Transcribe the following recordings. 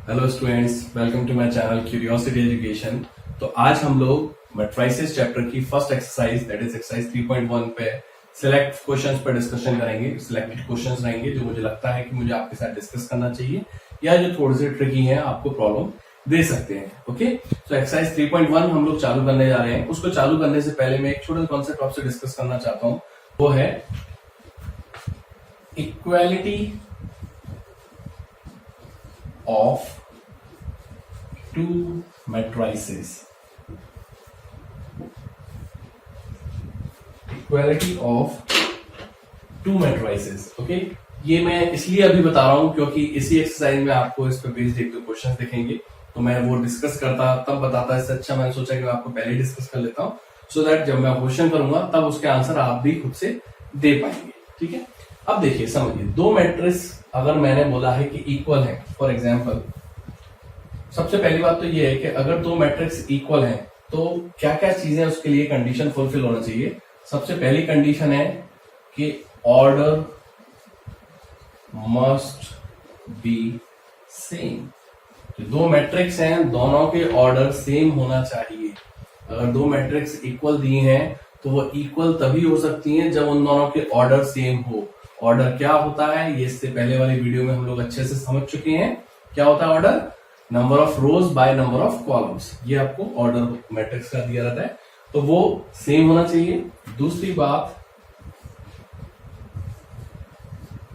Hello students, welcome to my channel curiosity education. तो आज हम लोग मैट्रिसेस चैप्टर की first exercise that is exercise 3.1 पे सिलेक्ट क्वेश्चंस पर डिस्कशन करेंगे। सिलेक्टेड क्वेश्चंस रहेंगे जो मुझे लगता है कि मुझे आपके साथ डिस्कस करना चाहिए या जो थोड़े से ट्रिकी हैं, आपको प्रॉब्लम दे सकते हैं। ओके, तो एक्सरसाइज 3.1 हम लोग चालू करने जा रहे हैं। उसको चालू करने से पहले मैं एक छोटा सा कॉन्सेप्ट आपसे डिस्कस करना चाहता हूं, वो है equality of two matrices. Equality of two matrices. Okay, ये मैं इसलिए अभी बता रहा हूं क्योंकि इसी एक्सरसाइज में आपको इस पे बेस्ड एक दो क्वेश्चन दिखेंगे, तो मैं वो डिस्कस करता तब बताता। इससे अच्छा मैंने सोचा कि मैं आपको पहले डिस्कस कर लेता हूं, सो दैट जब मैं क्वेश्चन करूंगा तब उसके आंसर आप भी खुद से दे पाएंगे। ठीक है, अब देखिए, समझिए, दो मैट्रिक्स अगर मैंने बोला है कि इक्वल है, फॉर एग्जाम्पल, सबसे पहली बात तो ये है कि अगर दो मैट्रिक्स इक्वल हैं तो क्या क्या चीजें उसके लिए कंडीशन फुलफिल होना चाहिए। सबसे पहली कंडीशन है कि ऑर्डर मस्ट बी सेम। दो मैट्रिक्स हैं, दोनों के ऑर्डर सेम होना चाहिए। अगर दो मैट्रिक्स इक्वल दिए हैं तो वो इक्वल तभी हो सकती हैं जब उन दोनों के ऑर्डर सेम हो। ऑर्डर क्या होता है, ये इससे पहले वाली वीडियो में हम लोग अच्छे से समझ चुके हैं। क्या होता है order? Number of rose by number of columns. ये आपको ऑर्डर मैट्रिक्स का दिया रहता है, तो वो सेम होना चाहिए। दूसरी बात,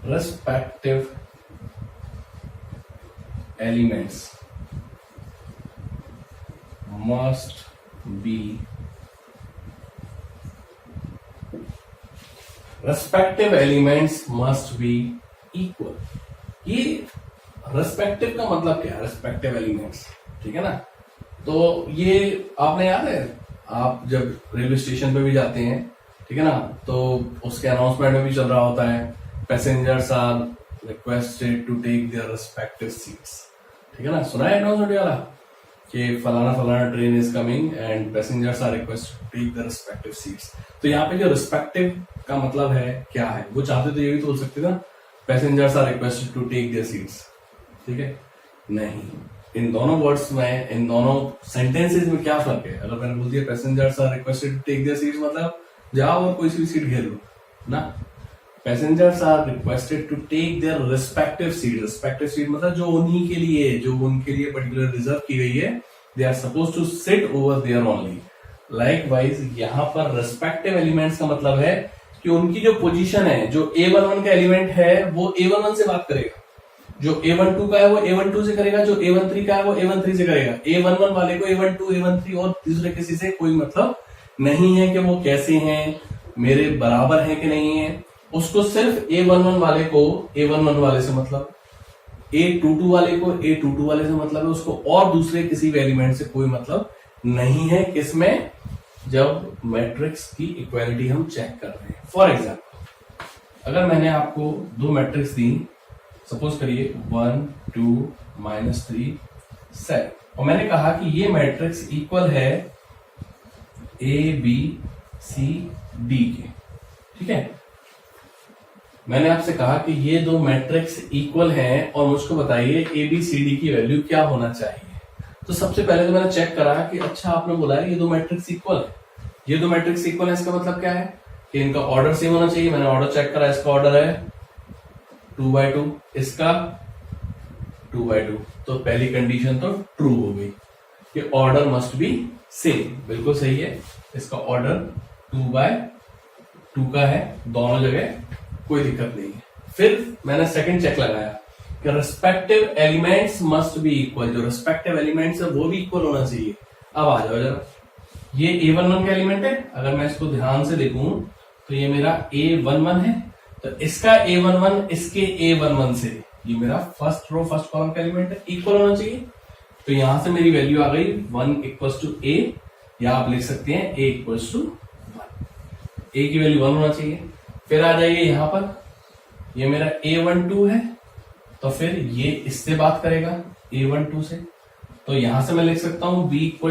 respective elements must be respective elements must be equal. ये रेस्पेक्टिव का मतलब क्या है? रेस्पेक्टिव एलिमेंट्स, ठीक है ना। तो ये आपने याद है, आप जब रेलवे स्टेशन पे भी जाते हैं, ठीक है ना, तो उसके अनाउंसमेंट में भी चल रहा होता है, passengers are requested to take their respective seats. ठीक है ना, सुना है अनाउंसमेंट वाला कि फलाना फलाना train is coming and passengers are requested to take their respective seats. तो यहाँ पे जो रेस्पेक्टिव का मतलब है क्या है, वो चाहते तो ये भी तो बोल सकते ना, passengers are requested to take their seats. ठीक है, नहीं, इन दोनों वर्ड्स में, इन दोनों सेंटेंसेस में क्या फर्क है? अगर मैंने बोल दिया passengers are requested to take their seats, मतलब जाओ और कोई सी भी सीट घेर लो ना। Passengers are requested to take their respective seat. Respective seat मतलब जो उन्हीं के लिए, जो उनके लिए पर्टिकुलर रिजर्व की गई है, they are suppose to sit over there only. Likewise यहाँ पर रिस्पेक्टिव एलिमेंट्स का मतलब है कि उनकी जो पोजीशन है, जो A11 का एलिमेंट है वो A11 से बात करेगा, जो A12 का है वो A12 से करेगा, जो A13 का है वो A13 से करेगा। A11 वाले को A12, A13 और दूसरे किसी से कोई मतलब नहीं है कि वो कैसे हैं, मेरे बराबर हैं कि नहीं है। उसको सिर्फ A11 वाले को A11 वाले से मतलब, A22 वाले को A22 वाले से मतलब है, उसको और दूसरे किसी भी एलिमेंट से कोई मतलब नहीं है। किसमें? जब मैट्रिक्स की इक्वालिटी हम चेक कर रहे हैं। फॉर एग्जाम्पल, अगर मैंने आपको दो मैट्रिक्स दी, सपोज करिए 1 2 -3 7, और मैंने कहा कि ये मैट्रिक्स इक्वल है ABCD के। ठीक है, मैंने आपसे कहा कि ये दो मैट्रिक्स इक्वल हैं और मुझको बताइए ABCD की वैल्यू क्या होना चाहिए। तो सबसे पहले तो मैंने चेक करा कि अच्छा, आपने बोला है ये दो मैट्रिक्स इक्वल है, ये दो मैट्रिक्स इक्वल है, इसका मतलब क्या है कि इनका ऑर्डर सेम होना चाहिए। मैंने ऑर्डर चेक करा, इसका ऑर्डर है 2/2, इसका 2/2, तो पहली कंडीशन तो ट्रू हो गई कि ऑर्डर मस्ट बी सेम। बिल्कुल सही है, इसका ऑर्डर 2/2 का है, दोनों जगह कोई दिक्कत नहीं है। फिर मैंने सेकंड चेक लगाया कि respective elements must be equal. जो रेस्पेक्टिव एलिमेंट्स है वो भी इक्वल होना चाहिए। अब आ जाओ जरा, ये A11 का एलिमेंट है, अगर मैं इसको ध्यान से देखूं तो ये मेरा A11 है, तो इसका A11 इसके A11 से, ये मेरा फर्स्ट रो फर्स्ट कॉलम का एलिमेंट है, इक्वल होना चाहिए। तो यहां से मेरी वैल्यू आ गई 1 = A, या आप लिख सकते हैं A = 1। A की वैल्यू 1 होना चाहिए। फिर आ जाइए यहां पर, ये मेरा A12 है, तो फिर ये इससे बात करेगा A12 से, तो यहां से मैं लिख सकता हूं B =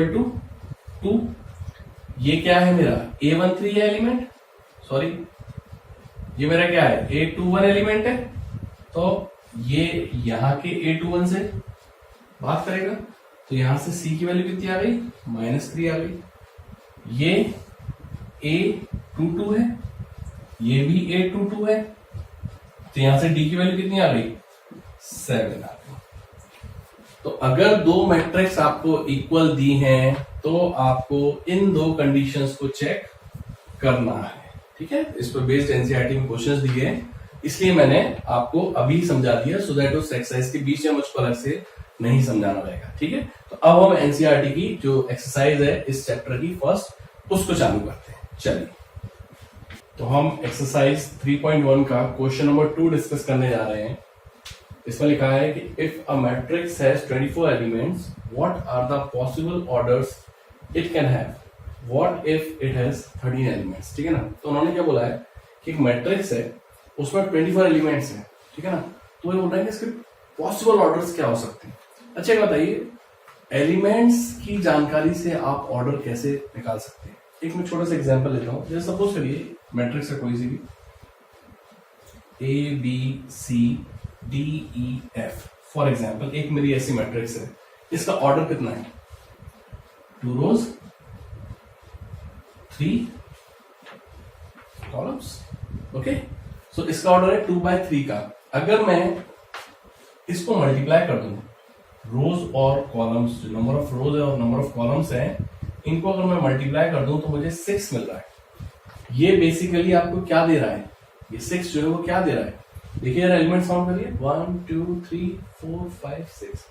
2। ये क्या है मेरा A13 है एलिमेंट, सॉरी ये मेरा क्या है A21 एलिमेंट है, तो ये यहां के A21 से बात करेगा। तो यहां से सी की वैल्यू कितनी आ गई, -3 आ गई। ये A22 है, ये भी A22 है, तो यहां से डी की वैल्यू कितनी आ गई, 7 आ गई। तो अगर दो मैट्रिक्स आपको इक्वल दी हैं तो आपको इन दो कंडीशंस को चेक करना है, ठीक है। इस पर बेस्ड एनसीईआरटी में क्वेश्चंस दिए हैं, इसलिए मैंने आपको अभी समझा दिया, सो दैट उस एक्सरसाइज के बीच में मुझको अलग से नहीं समझाना रहेगा, ठीक है। तो अब हम एनसीईआरटी की जो एक्सरसाइज है इस चैप्टर की फर्स्ट, उसको चालू करते हैं। चलिए, तो हम एक्सरसाइज 3.1 का क्वेश्चन नंबर 2 डिस्कस करने जा रहे हैं। इसमें लिखा है कि if a matrix has 24 elements, what are the possible orders it can have, what if it has 13 elements, ठीक है ना। तो उन्होंने क्या बोला है कि एक मैट्रिक्स है, उसमें 24 एलिमेंट्स हैं, ठीक है ना। तो ये बोल रहा है कि इसके पॉसिबल ऑर्डर्स क्या हो सकते हैं। अच्छा ये बताइए, एलिमेंट्स की जानकारी से आप ऑर्डर कैसे निकाल सकते हैं। एक मैं छोटा सा एग्जांपल लेता हूं, जैसे सपोज करिए मैट्रिक्स है कोई सी भी, ABCDEF फॉर एग्जाम्पल, एक मेरी ऐसी मैट्रिक्स है, इसका ऑर्डर कितना है, 2 रोज 3 कॉलम्स, ओके। सो इसका ऑर्डर है 2/3 का। अगर मैं इसको मल्टीप्लाई कर दूं, रोज और कॉलम्स, जो नंबर ऑफ रोज है और नंबर ऑफ कॉलम्स है, इनको अगर मैं मल्टीप्लाई कर दूं तो मुझे 6 मिल रहा है। ये बेसिकली आपको क्या दे रहा है, ये 6 जो है वो क्या दे रहा है, देखिए यार एलिमेंट काउंट करिए, 1 2 3 4 5 6।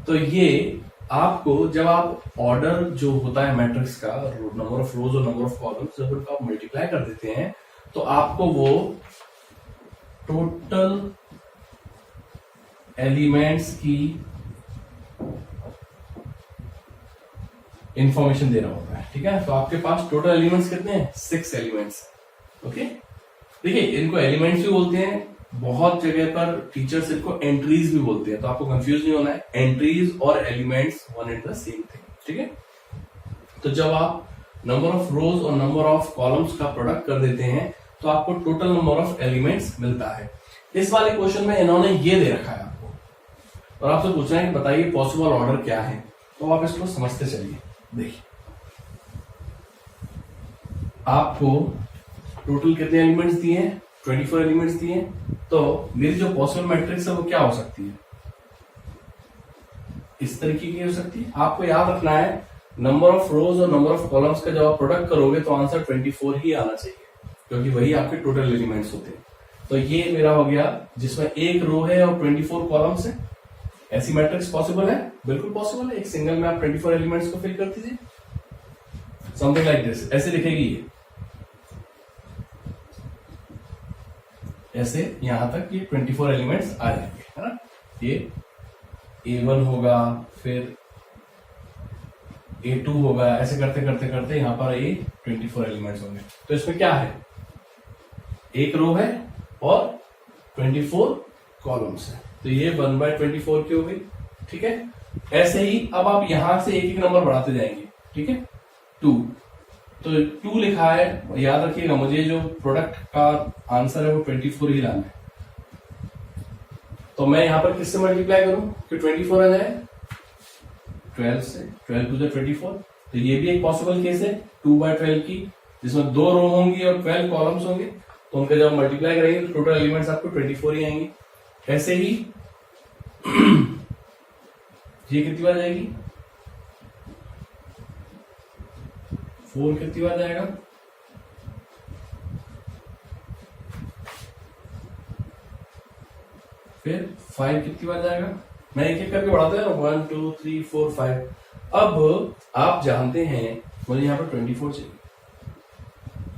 तो ये आपको जब आप ऑर्डर जो होता है मैट्रिक्स का, नंबर ऑफ रोज और नंबर ऑफ कॉलम्स, जब उनको आप मल्टीप्लाई कर देते हैं तो आपको वो टोटल एलिमेंट्स की इंफॉर्मेशन दे रहा होता है, ठीक है। तो आपके पास टोटल एलिमेंट्स कितने हैं, 6 एलिमेंट्स, ओके। देखिए इनको एलिमेंट्स भी बोलते हैं, बहुत जगह पर टीचर्स इनको एंट्रीज भी बोलते हैं, तो आपको कंफ्यूज नहीं होना है, एंट्रीज और elements one and the same thing, ठीक है। तो जब आप नंबर ऑफ रोज और नंबर ऑफ कॉलम्स का प्रोडक्ट कर देते हैं तो आपको टोटल नंबर ऑफ एलिमेंट्स मिलता है। इस वाले क्वेश्चन में इन्होंने ये दे रखा है आपको, और आपसे पूछना है कि बताइए पॉसिबल ऑर्डर क्या है। तो आप इसको समझते चलिए। देखिए आपको टोटल कितने एलिमेंट्स दिए हैं, 24 एलिमेंट्स दिए हैं। तो मेरी जो पॉसिबल मैट्रिक्स है वो क्या हो सकती है, इस तरीके की हो सकती है। आपको याद रखना है नंबर ऑफ रोज और नंबर ऑफ कॉलम्स का जब आप प्रोडक्ट करोगे तो आंसर 24 ही आना चाहिए, क्योंकि वही आपके टोटल एलिमेंट्स होते हैं। तो ये मेरा हो गया जिसमें एक रो है और 24 कॉलम्स है। ऐसी मैट्रिक्स पॉसिबल है, बिल्कुल पॉसिबल है। एक सिंगल में आप 24 एलिमेंट्स को फिल कर दीजिए, समथिंग लाइक दिस, ऐसे लिखेगी ये, ऐसे यहां तक ये 24 एलिमेंट्स आ जाएंगे, है ना। ये A1 होगा, फिर A2 होगा, ऐसे करते करते करते यहां पर ये 24 एलिमेंट्स होंगे। तो इसमें क्या है, एक रो है और 24 कॉलम्स है, तो ये 1/24 की हो गई, ठीक है। ऐसे ही अब आप यहां से एक एक नंबर बढ़ाते जाएंगे, ठीक है। 2, तो 2 लिखा है, याद रखिएगा मुझे जो प्रोडक्ट का आंसर है वो 24 ही लाना है। तो मैं यहां पर किससे मल्टीप्लाई करूं कि 24 आ जाए, 12 से, 12 टू द 24। तो ये भी एक पॉसिबल केस है 2/12 की, जिसमें 2 रो होंगी और 12 कॉलम्स होंगे। तो उनके जब मल्टीप्लाई करेंगे तो टोटल एलिमेंट्स आपको 24 ही आएंगे। ऐसे ही ये कितनी बार जाएगी, 4 कितनी बार जाएगा, फिर 5 कितनी बार जाएगा। मैं एक एक करके बढ़ाता है, 1 2 3 4 5। अब आप जानते हैं मुझे यहाँ पर 24 चाहिए,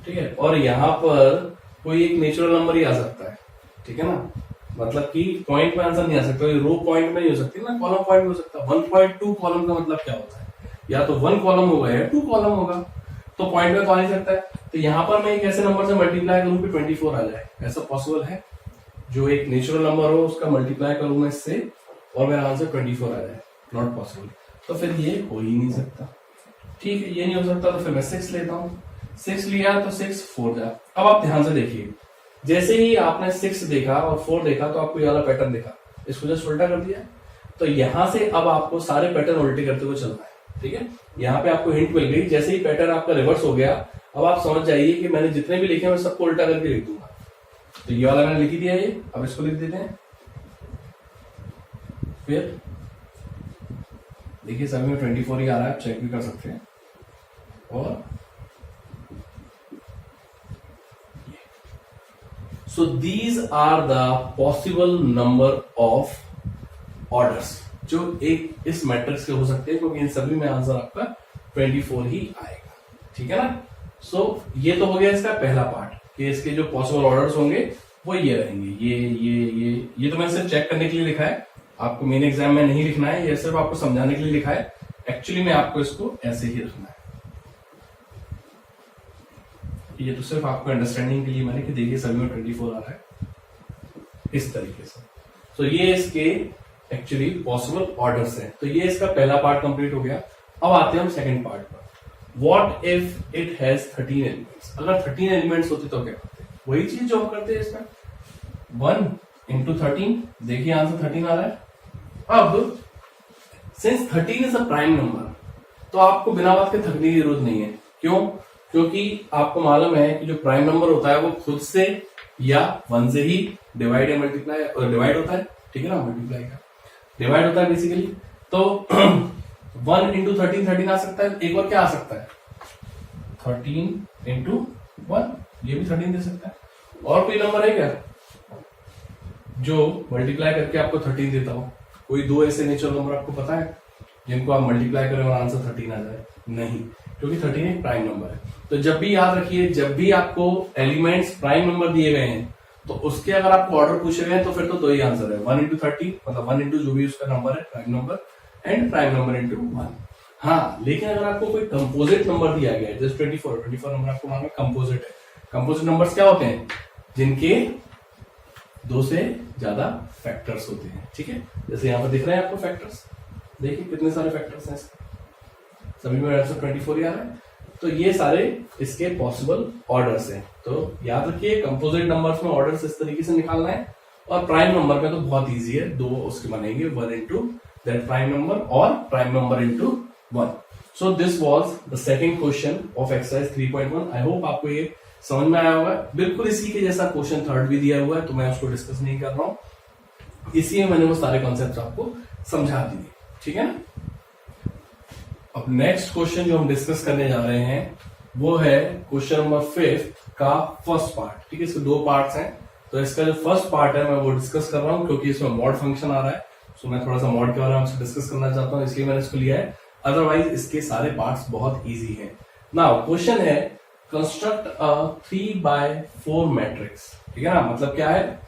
ठीक है। और यहाँ पर कोई एक नेचुरल नंबर ही आ सकता है, ठीक है ना। मतलब कि पॉइंट में आंसर नहीं आ सकता, रो पॉइंट में नहीं हो सकती ना, कॉलम पॉइंट में हो सकता है। 1.2 कॉलम का मतलब क्या होता है, या तो 1 कॉलम होगा या 2 कॉलम होगा, तो पॉइंट में तो आ नहीं सकता है। तो यहाँ पर मैं एक ऐसे नंबर से मल्टीप्लाई करूं कि 24 आ जाए, ऐसा पॉसिबल है। जो एक नेचुरल नंबर हो उसका मल्टीप्लाई करूंगा इससे और मेरा आंसर 24 आ जाए, नॉट पॉसिबल। तो फिर ये हो ही नहीं सकता, ठीक है। ये नहीं हो सकता तो फिर मैं 6 लेता हूँ, 6 लिया तो 6 4 जा। अब आप ध्यान से देखिए, जैसे ही आपने 6 देखा और 4 देखा तो आपको ये वाला पैटर्न देखा, इसको जस्ट उल्टा कर दिया। तो यहां से अब आपको सारे पैटर्न उल्टे करते हुए चलना है, ठीक है। यहाँ पे आपको हिंट मिल गई, जैसे ही पैटर्न आपका रिवर्स हो गया अब आप समझ जाइए कि मैंने जितने भी लिखे हैं मैं सबको उल्टा करके लिख दूंगा। तो ये वाला मैंने लिख दिया, ये अब इसको लिख देते हैं। फिर देखिए सभी में 24 ही आ रहा है, आप चेक भी कर सकते हैं। और so these are the possible number of orders जो एक इस मैट्रिक्स के हो सकते हैं, क्योंकि इन सभी में आंसर आपका 24 ही आएगा, ठीक है ना। सो ये तो हो गया इसका पहला पार्ट कि इसके जो पॉसिबल ऑर्डर्स होंगे वो ये रहेंगे, ये तो मैंने सिर्फ चेक करने के लिए लिखा है, आपको मेन एग्जाम में नहीं लिखना है, ये सिर्फ आपको समझाने के लिए लिखा है। एक्चुअली में आपको इसको ऐसे ही रखना है, ये तो सिर्फ आपको अंडरस्टैंडिंग के लिए मैंने कि देखिए सभी में 24 आ रहा है इस तरीके से। तो ये इसके एक्चुअली पॉसिबल ऑर्डर्स हैं। तो ये इसका पहला पार्ट कंप्लीट हो गया। अब आते हैं हम सेकंड पार्ट पर। What if it has 13 elements? अगर 13 एलिमेंट्स होते तो क्या करते? वही चीज जो हम करते हैं इसमें, 1 into 13, देखिए आंसर 13 आ रहा है। अब since 13 is a prime number तो आपको बिना बात के थकने की जरूरत नहीं है। क्यों? क्योंकि आपको मालूम है कि जो प्राइम नंबर होता है वो खुद से या 1 से ही डिवाइड या मल्टीप्लाई डिवाइड होता है, ठीक है ना, मल्टीप्लाई का डिवाइड होता है बेसिकली। तो 1 into 13 13 आ सकता है। एक और क्या आ सकता है, 13 into 1, ये भी 13 दे सकता है। और कोई नंबर है क्या जो मल्टीप्लाई करके आपको 13 देता हो? कोई दो ऐसे नेचुरल नंबर आपको पता है जिनको आप मल्टीप्लाई करें और आंसर 13 आ जाए? नहीं, क्योंकि 13 एक प्राइम नंबर है। तो जब भी याद रखिए, जब भी आपको एलिमेंट्स प्राइम नंबर दिए गए हैं तो उसके अगर आपको ऑर्डर पूछे गए हैं तो फिर तो दो ही आंसर है, 1 into 13, मतलब 1 into जो भी उसका नंबर है prime number, and prime number into 1। हाँ, लेकिन अगर आपको कोई कंपोजिट नंबर दिया गया है, जैसे 24 नंबर आपको मालूम है कंपोजिट है। कंपोजिट नंबर्स क्या होते हैं? जिनके 2 से ज्यादा फैक्टर्स होते हैं, ठीक है। जैसे यहाँ पर दिख रहे हैं आपको फैक्टर्स, देखिए कितने सारे फैक्टर्स हैं, सभी में आंसर 24 ही आ रहा है। तो ये सारे इसके पॉसिबल ऑर्डर्स हैं। तो याद रखिए कंपोजिट नंबर्स में ऑर्डर्स इस तरीके से निकालना है, और प्राइम नंबर में तो बहुत इजी है, दो उसके बनेंगे, 1 into दैट प्राइम नंबर और prime number into 1। So this was the second question of exercise 3.1। I hope आपको ये समझ में आया होगा। बिल्कुल इसी के जैसा क्वेश्चन थर्ड भी दिया हुआ है, तो मैं उसको डिस्कस नहीं कर रहा हूं, इसी में मैंने वो सारे कॉन्सेप्ट आपको समझा दिए, ठीक है ना। अब नेक्स्ट क्वेश्चन जो हम डिस्कस करने जा रहे हैं वो है क्वेश्चन नंबर 5 का फर्स्ट पार्ट, ठीक है। इसके 2 पार्ट्स हैं, तो इसका जो फर्स्ट पार्ट है मैं वो डिस्कस कर रहा हूं क्योंकि इसमें मॉड फंक्शन आ रहा है। सो मैं थोड़ा सा मॉड के बारे में आपसे डिस्कस करना चाहता हूं, इसलिए मैंने इसको लिया है। अदरवाइज इसके सारे पार्ट्स बहुत ईजी हैं। नाउ क्वेश्चन है कंस्ट्रक्ट अ 3/4 मैट्रिक्स, ठीक है ना। मतलब क्या है,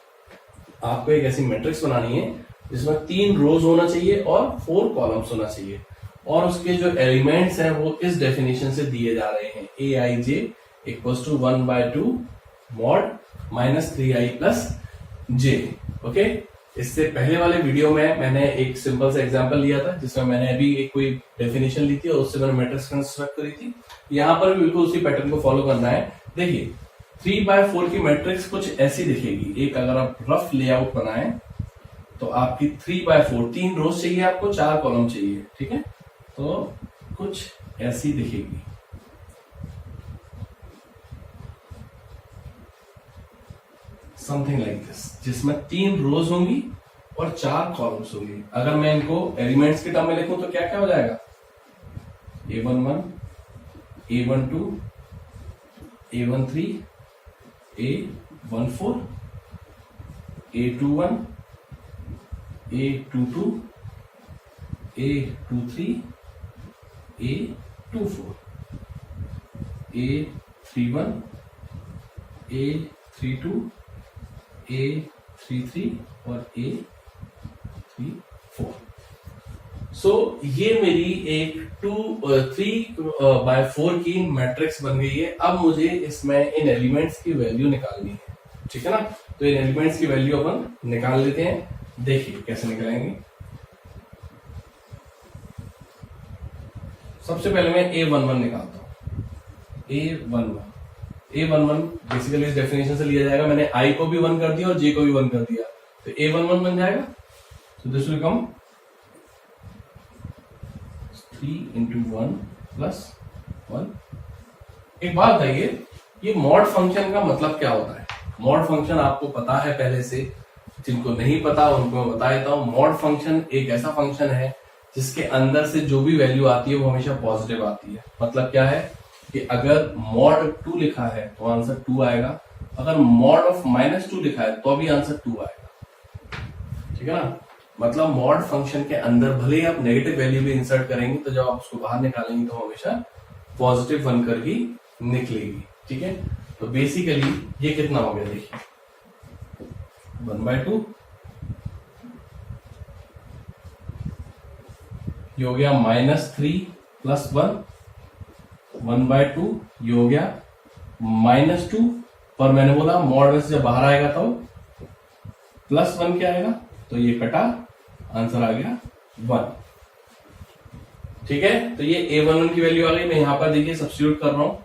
आपको एक ऐसी मैट्रिक्स बनानी है जिसमें 3 रोज होना चाहिए और 4 कॉलम्स होना चाहिए, और उसके जो एलिमेंट्स हैं वो इस डेफिनेशन से दिए जा रहे हैं, aij equals to 1/2 mod -3i plus j। Okay, इससे पहले वाले वीडियो में मैंने एक सिंपल सा एग्जांपल लिया था जिसमें मैंने अभी एक कोई डेफिनेशन ली थी और उससे मैंने मैट्रिक्स कंस्ट्रक्ट करी थी। यहाँ पर भी बिल्कुल उसी पैटर्न को फॉलो करना है। देखिए 3/4 की मैट्रिक्स कुछ ऐसी दिखेगी। एक अगर आप रफ लेआउट बनाएं तो आपकी 3/4, 3 रोज चाहिए आपको, 4 कॉलम चाहिए, ठीक है। तो कुछ ऐसी दिखेगी, समथिंग लाइक दिस, जिसमें 3 रोज होंगी और 4 कॉलम्स होंगी। अगर मैं इनको एलिमेंट्स के टर्म में लिखूं तो क्या क्या हो जाएगा, a11, a12, a13, a14, a21, a22, a23, a24, a31, a32, a33 और a34। सो ये मेरी एक 3/4 की मैट्रिक्स बन गई है। अब मुझे इसमें इन एलिमेंट्स की वैल्यू निकालनी है, ठीक है ना। तो इन एलिमेंट्स की वैल्यू अपन निकाल लेते हैं। देखिए कैसे निकालेंगे। सबसे पहले मैं a11 निकालता हूं। a11 बेसिकली इस डेफिनेशन से लिया जाएगा। मैंने i को भी 1 कर दिया और j को भी 1 कर दिया, तो a11 बन जाएगा। तो this will come 3 into 1 plus 1। एक बात बताइए, ये मॉड फंक्शन का मतलब क्या होता है? मॉड फंक्शन आपको पता है पहले से, जिनको नहीं पता उनको मैं बता देता हूं। मॉड फंक्शन एक ऐसा फंक्शन है जिसके अंदर से जो भी वैल्यू आती है वो हमेशा पॉजिटिव आती है। मतलब क्या है कि अगर मॉड 2 लिखा है तो आंसर 2 आएगा, अगर मॉड ऑफ -2 लिखा है तो भी आंसर 2 आएगा। ठीक है ना? मतलब मॉड फंक्शन के अंदर भले ही आप नेगेटिव वैल्यू भी इंसर्ट करेंगे तो जब आप उसको बाहर निकालेंगे तो हमेशा पॉजिटिव बनकर ही निकलेगी। ठीक है, तो बेसिकली ये कितना हो गया देखिए, 1/2 ये हो गया -3 प्लस 1, 1/2 ये हो गया -2, पर मैंने बोला मॉड में से जब बाहर आएगा तो +1 क्या आएगा, तो ये कटा, आंसर आ गया 1। ठीक है, तो ये a11 की वैल्यू आ गई। मैं यहां पर देखिए सब्स्टिट्यूट कर रहा हूं,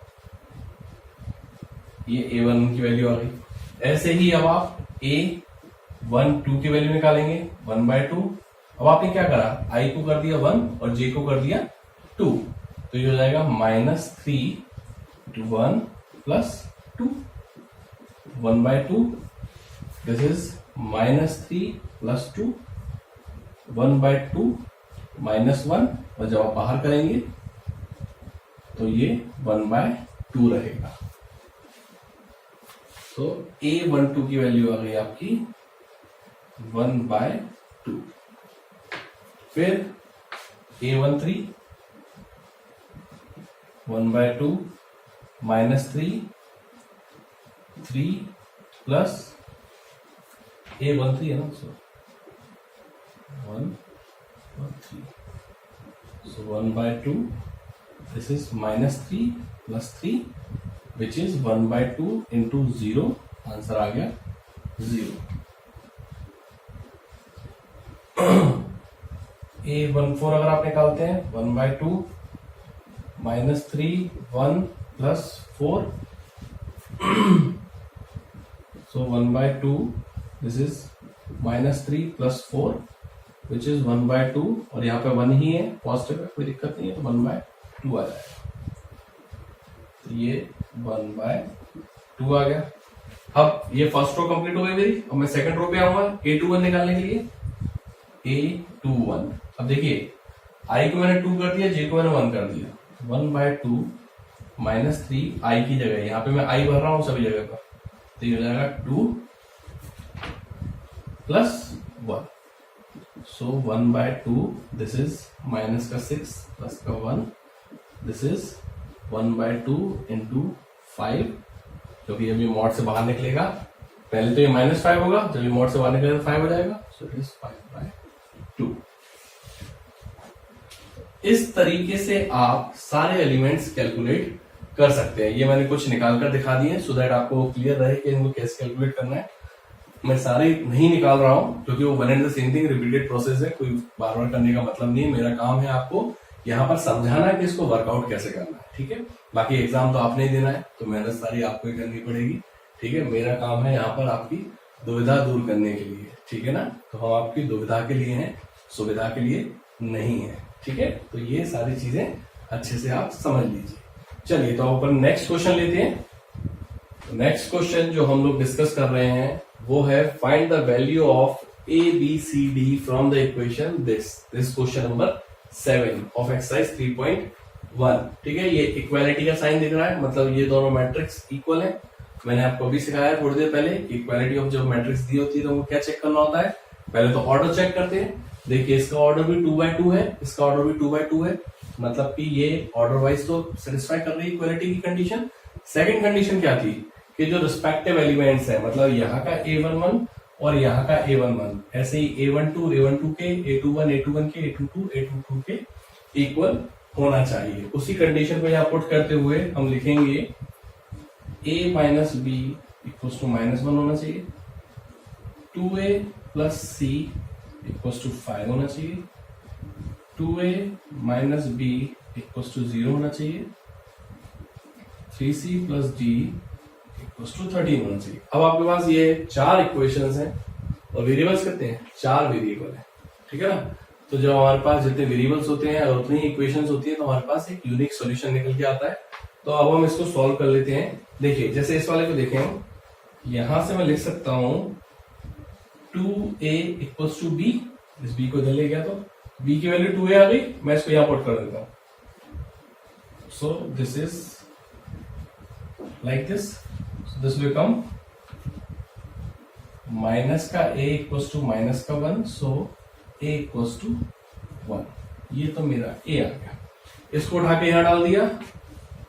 ये a11 की वैल्यू आ गई। ऐसे ही अब आप a12 की वैल्यू निकालेंगे, 1/2। अब आपने क्या करा, i को कर दिया 1 और j को कर दिया 2, तो ये हो जाएगा -3 to 1 plus 2, 1/2। This is -3 plus 2, 1/2 -1, और जब आप बाहर करेंगे तो ये 1/2 रहेगा। तो a12 की वैल्यू आ गई आपकी 1/2। फिर a13 1/2 -3, 3 प्लस a13 है ना, सो 1 और 3, so 1/2, this is -3 plus 3 which is 1/2 into 0, answer आ गया 0। a14 अगर आप निकालते हैं 1/2 -3 1 plus 4, so 1/2, this is -3 plus 4 which is 1/2, और यहाँ पे 1 ही है, पॉजिटिव है, कोई दिक्कत नहीं है, तो 1/2 आ जाएगा। तो ये 1/2 आ गया। अब ये फर्स्ट रो कंप्लीट हो गई मेरी, और मैं सेकंड रो पे आऊंगा a21 निकालने के लिए। a21, अब देखिए i को मैंने 2 कर दिया, j को मैंने 1 कर दिया, 1/2 -3 i की जगह, यहाँ पे मैं i भर रहा हूं सभी जगह पर, तो ये हो जाएगा 2 plus 1, so 1/2, this is minus का 6 plus का 1, this is 1/2 into 5, क्योंकि अभी मॉड से बाहर निकलेगा, पहले तो ये -5 होगा, जब ये मॉड से बाहर निकलेगा तो 5 हो जाएगा, so it is 5/2। इस तरीके से आप सारे एलिमेंट्स कैलकुलेट कर सकते हैं। ये मैंने कुछ निकाल कर दिखा दिए सो दैट आपको क्लियर रहे कि इनको कैसे कैलकुलेट करना है। मैं सारे नहीं निकाल रहा हूं क्योंकि वो one and the same thing, repeated process है, कोई बार बार करने का मतलब नहीं है। मेरा काम है आपको यहाँ पर समझाना है कि इसको वर्कआउट कैसे करना है, ठीक है। बाकी एग्जाम तो आपने ही देना है, तो मेहनत सारी आपको ही करनी पड़ेगी, ठीक है। मेरा काम है यहाँ पर आपकी दुविधा दूर करने के लिए, ठीक है ना। तो हम आपकी दुविधा के लिए हैं, सुविधा के लिए नहीं है, ठीक है। तो ये सारी चीजें अच्छे से आप समझ लीजिए। चलिए तो अपन नेक्स्ट क्वेश्चन लेते हैं। नेक्स्ट क्वेश्चन जो हम लोग डिस्कस कर रहे हैं वो है find the value of A B C D from the equation this question number 7 of exercise 3.1, ठीक है। ये इक्वालिटी का साइन दिख रहा है, मतलब ये दोनों मैट्रिक्स इक्वल है। मैंने आपको अभी सिखाया थोड़ी देर पहले, इक्वालिटी ऑफ जब मैट्रिक्स दी होती है तो वो क्या चेक करना होता है, पहले तो ऑर्डर चेक करते हैं। देखिए इसका ऑर्डर भी 2/2 है, इसका ऑर्डर भी 2/2 है, मतलब कि ये ऑर्डर वाइज तो सेटिस्फाई कर रही है इक्वालिटी की कंडीशन। सेकंड कंडीशन क्या थी कि जो रिस्पेक्टिव एलिमेंट्स है, मतलब यहाँ का A11 और यहाँ का A11, ऐसे ही A12 के, A21 के, A22 के इक्वल होना चाहिए। उसी कंडीशन को यहाँ पुट करते हुए हम लिखेंगे A minus B equals to -1 होना चाहिए, 2A plus C equals to 5 होना चाहिए, 2A minus B equals to 0 होना चाहिए, 3C plus D equals to 13 होना चाहिए। अब आपके पास ये 4 इक्वेशंस हैं और वेरिएबल्स कितने हैं, 4 वेरिएबल है, ठीक है ना। तो जब हमारे पास जितने वेरिएबल्स होते हैं और उतनी इक्वेशंस होती है तो हमारे पास एक यूनिक सॉल्यूशन निकल के आता है। तो अब हम इसको सॉल्व कर लेते हैं। देखिए जैसे इस वाले को देखें, यहां से मैं लिख सकता हूं 2a इक्वल्स टू बी। इस b को इधर ले गया तो b की वैल्यू 2a आ गई, मैं इसको यहां पुट कर देता हूं। So this is like this, this will come minus का a इक्वल्स टू माइनस का 1, सो a इक्वल्स टू 1। ये तो मेरा a आ गया। इसको उठा के यहां डाल दिया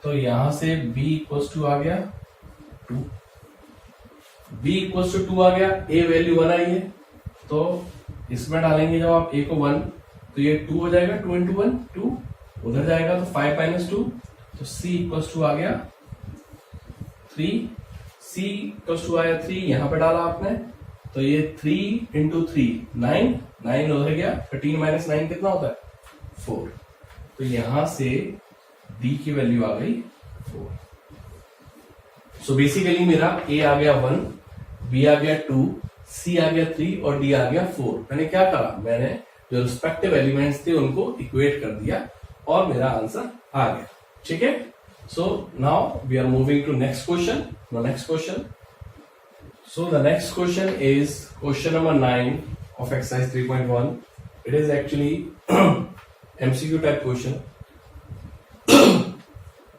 तो यहां से b इक्वल्स टू आ गया 2, b इक्वल्स टू 2 आ गया, a वैल्यू 1 आई है तो इसमें डालेंगे जब आप a को 1 तो ये 2 हो जाएगा, 2 इंटू 1 2, उधर जाएगा तो 5 माइनस 2, तो c इक्वल्स टू आ गया 3, c इक्वल्स टू आया 3, यहां पे डाला आपने तो ये 3 इंटू 3 9, 9 उधर गया, 13 माइनस 9 कितना होता है 4। तो यहां से d की वैल्यू आ गई 4। सो बेसिकली मेरा a आ गया 1, b आ गया 2, c आ गया 3 और d आ गया 4। मैंने क्या करा, मैंने जो रिस्पेक्टिव एलिमेंट्स थे उनको इक्वेट कर दिया और मेरा आंसर आ गया। ठीक है, so now we are moving to next question. Next question, so the next question is question number 9 of exercise 3.1. It is actually MCQ type question.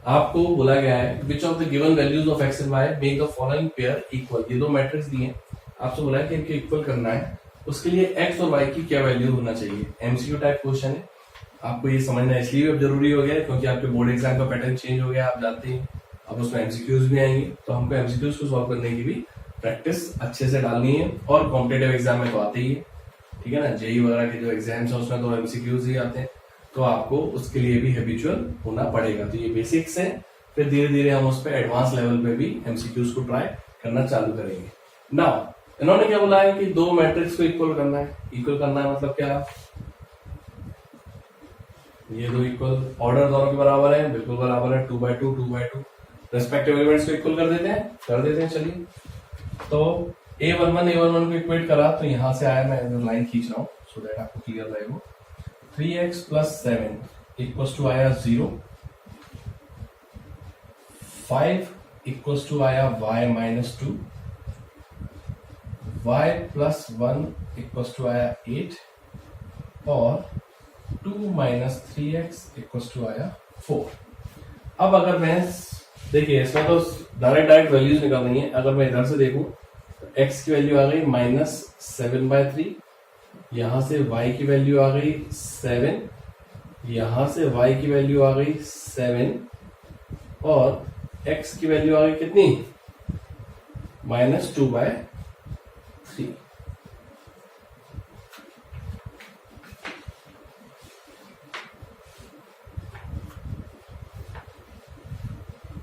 आपको बोला गया है which of the given values of x and y make the following pair equal। ये दो matrix दिए हैं, आपसे बोला है कि इनको इक्वल करना है, उसके लिए x और y की क्या वैल्यू होना चाहिए। MCQ टाइप क्वेश्चन है, आपको ये समझना इसलिए भी अब जरूरी हो गया है क्योंकि आपके बोर्ड एग्जाम का पैटर्न चेंज हो गया, आप जानते हैं अब उसमें MCQs भी आएंगे, तो हमको MCQs को सॉल्व करने की भी प्रैक्टिस अच्छे से डालनी है और कॉम्पिटेटिव एग्जाम में तो आते ही है, ठीक है ना। जेई वगैरह के जो एग्जाम्स है उसमें तो MCQs ही आते हैं, तो आपको उसके लिए भी हैबिचुअल होना पड़ेगा। तो ये बेसिक्स है, फिर धीरे धीरे हम उस पर एडवांस लेवल पे भी MCQs को ट्राई करना चालू करेंगे। नाउ इन्होंने क्या बोला है कि दो मैट्रिक्स को इक्वल करना है। इक्वल करना है मतलब क्या, ये दो इक्वल, ऑर्डर दोनों के बराबर है, बिल्कुल बराबर है, 2/2 2/2, रेस्पेक्टिव एलिमेंट्स को इक्वल कर देते हैं। चलिए तो a11 को इक्वेट करा तो यहां से आया, मैं लाइन खींच रहा हूं सो दैट आपको क्लियर रहेगा। 3x + 7 इक्वल्स टू आया 0, 5 इक्वल्स टू आया y - 2, y + 1 इक्वल्स टू आया 8 और 2 - 3x इक्वल्स टू आया 4। अब अगर मैं देखिए इसमें तो डायरेक्ट वैल्यूज निकालनी है। अगर मैं इधर से देखूं तो x की वैल्यू आ गई -7/3, यहां से y की वैल्यू आ गई 7, यहां से y की वैल्यू आ गई 7 और x की वैल्यू आ गई कितनी -2/3।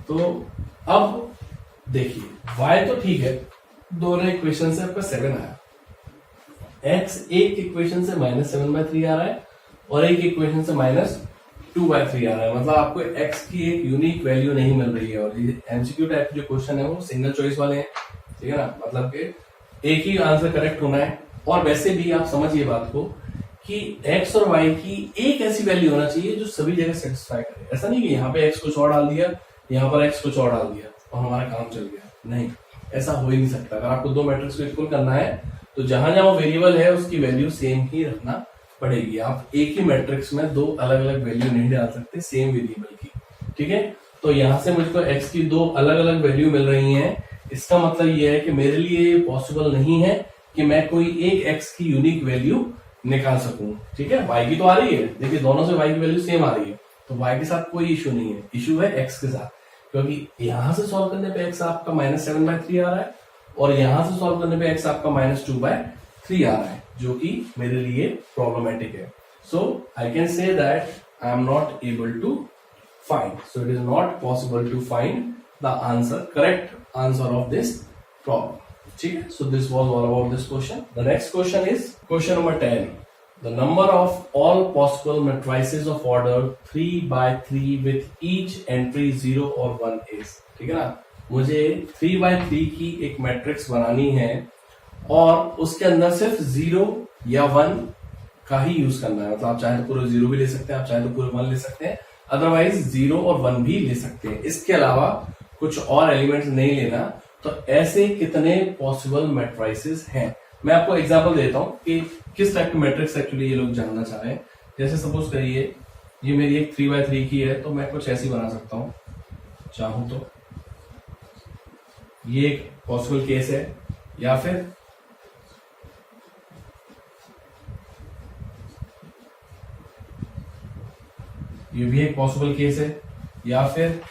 तो अब देखिए y तो ठीक है, दोनों इक्वेशन से आपका 7 आया, x एक इक्वेशन से -7/3 आ रहा है और एक इक्वेशन से -2/3 आ रहा है, मतलब आपको x की एक यूनिक वैल्यू नहीं मिल रही है। और ये MCQ टाइप जो क्वेश्चन है वो सिंगल चॉइस वाले हैं, ठीक है ना, मतलब कि एक ही आंसर करेक्ट होना है। और वैसे भी आप समझिए बात को कि x और y की एक ऐसी वैल्यू होना चाहिए जो सभी जगह सेटिस्फाई करे। ऐसा नहीं कि यहाँ पे x कुछ और डाल दिया, यहाँ पर x कुछ और डाल दिया और हमारा काम चल गया, नहीं, ऐसा हो ही नहीं सकता। अगर आपको दो मैट्रिक्स को इक्वल करना है तो जहां जहां वो वेरिएबल है उसकी वैल्यू सेम ही रखना पड़ेगी। आप एक ही मैट्रिक्स में दो अलग अलग वैल्यू नहीं डाल सकते सेम वेरिएबल की, ठीक है। तो यहां से मुझको x की दो अलग अलग वैल्यू मिल रही हैं, इसका मतलब ये है कि मेरे लिए पॉसिबल नहीं है कि मैं कोई एक x की यूनिक वैल्यू निकाल सकूं, ठीक है। y की तो आ रही है, देखिए दोनों से y की वैल्यू सेम आ रही है, तो y के साथ कोई इश्यू नहीं है, इश्यू है x के साथ, क्योंकि यहां से सॉल्व करने पे x आपका -7/3 आ रहा है और यहां से सॉल्व करने पे x आपका -2/3 आ रहा है, जो कि मेरे लिए प्रॉब्लमेटिक है। So I can say that I am not able to find, so it is not possible to find the answer, correct answer of this problem, ठीक है। So this was all about this question. The next question is question number 10। The number of all possible matrices of order 3/3 with each entry 0 or 1 is, ठीक है ना। मुझे 3/3 की एक matrix बनानी है और उसके अंदर सिर्फ 0 या 1 का ही यूज करना है। मतलब आप चाहे तो पूरे 0 भी ले सकते हैं, आप चाहे तो पूरे 1 ले सकते हैं, अदरवाइज 0 और 1 भी ले सकते हैं। इसके अलावा कुछ और एलिमेंट्स नहीं लेना। तो ऐसे कितने पॉसिबल मैट्रिसेस हैं, मैं आपको एग्जांपल देता हूं कि किस टाइप के मैट्रिक्स एक्चुअली ये लोग जानना चाह रहे हैं। जैसे सपोज करिए ये मेरी एक 3x3 की है, तो मैं कुछ ऐसी बना सकता हूं चाहूं तो। ये एक पॉसिबल केस है, या फिर ये भी एक पॉसिबल केस है, या फिर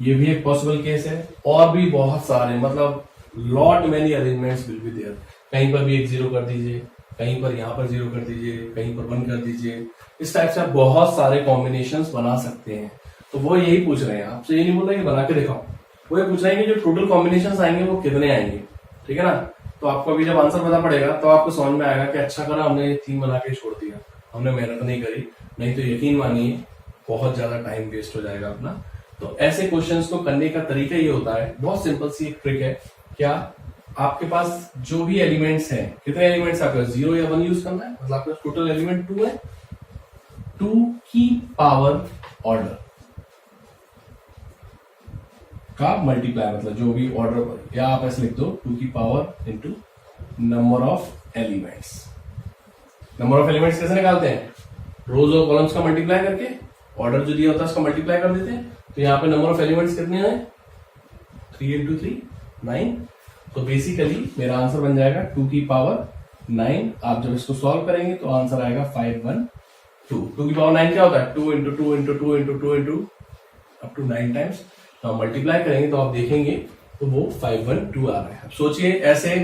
ये भी एक पॉसिबल केस है, और भी बहुत सारे, मतलब lot many arrangements will be there. कहीं पर भी एक 0 कर दीजिए, कहीं पर यहां पर 0 कर दीजिए, कहीं पर 1 कर दीजिए। इस टाइप से आप बहुत सारे कॉम्बिनेशंस बना सकते हैं। तो वो यही पूछ रहे हैं आपसे, ये नहीं बोल रहे कि बना के दिखाओ, वो ये पूछ रहे हैं कि जो टोटल कॉम्बिनेशंस आएंगे वो कितने आएंगे, ठीक है ना। तो आपको अभी जब आंसर पता पड़ेगा तो आपको समझ में आएगा कि अच्छा करा हमने 3 बना के छोड़ दिया, हमने मेहनत नहीं करी, नहीं तो यकीन मानिए बहुत ज्यादा टाइम वेस्ट हो जाएगा अपना। तो ऐसे क्वेश्चंस को करने का तरीका ये होता है, बहुत सिंपल सी एक ट्रिक है। क्या आपके पास जो भी एलिमेंट्स हैं, कितने एलिमेंट्स आपके पास, 0 या 1 यूज करना है, मतलब आपके टोटल एलिमेंट 2 है, 2 की पावर ऑर्डर का मल्टीप्लाई, मतलब जो भी ऑर्डर, या आप ऐसे लिख दो 2 की power into number of elements. Number of elements कैसे निकालते हैं, रोज और कॉलम्स का मल्टीप्लाई करके, ऑर्डर जो दिया होता है उसका मल्टीप्लाई कर देते हैं। तो यहाँ पे नंबर ऑफ एलिमेंट्स कितने हैं, 3 इंटू 3 9। तो बेसिकली मेरा आंसर बन जाएगा 2 की पावर 9। आप जब इसको सॉल्व करेंगे तो आंसर आएगा 512। 2 की पावर 9 क्या होता है, 2 into 2 into 2 into 2 into up to 9 times. तो हम मल्टीप्लाई करेंगे तो आप देखेंगे तो वो 512 आ रहा है। अब सोचिए ऐसे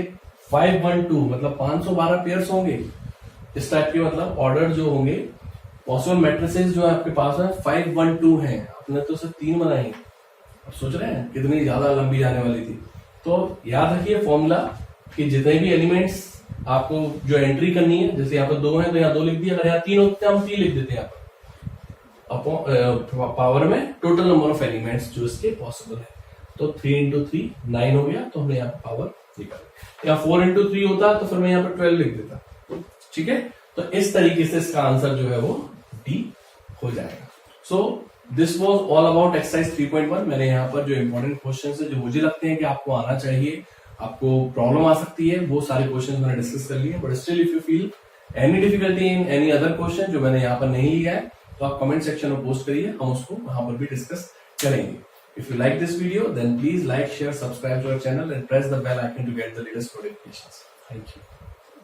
512 मतलब 512 पेयर्स होंगे इस टाइप के, मतलब ऑर्डर जो होंगे, पॉसिबल मैट्रिसेस जो आपके पास है 512 हैं। आपने तो सिर्फ 3 बनाए, अब सोच रहे हैं कितनी ज्यादा लंबी जाने वाली थी। तो याद रखिए फॉर्मूला कि जितने भी एलिमेंट्स आपको जो एंट्री करनी है, जैसे यहाँ पर 2 है तो यहाँ 2 लिख दिया, अगर यहाँ 3 होते हम 3 लिख देते हैं यहाँ पर पावर में टोटल नंबर ऑफ एलिमेंट्स जो इसके पॉसिबल है। तो 3 इंटू 3 9 हो गया, तो हमने यहाँ पर पावर निकाली। या 4 इंटू 3 होता तो फिर मैं यहाँ पर 12 लिख देता, ठीक है। तो इस तरीके से इसका आंसर जो है वो डी हो जाएगा। So this was all about exercise 3.1। मैंने यहाँ पर जो इंपॉर्टेंट क्वेश्चन है जो मुझे लगते हैं कि आपको आना चाहिए, आपको प्रॉब्लम आ सकती है, वो सारे क्वेश्चन मैंने डिस्कस कर लिए। But still if you feel any difficulty in any other question जो मैंने यहाँ पर नहीं लिया है, तो आप कमेंट सेक्शन में पोस्ट करिए, हम उसको वहां पर भी डिस्कस करेंगे। If you like this video, then please like, share, subscribe to our channel and press the bell icon to get the latest notifications. Thank you.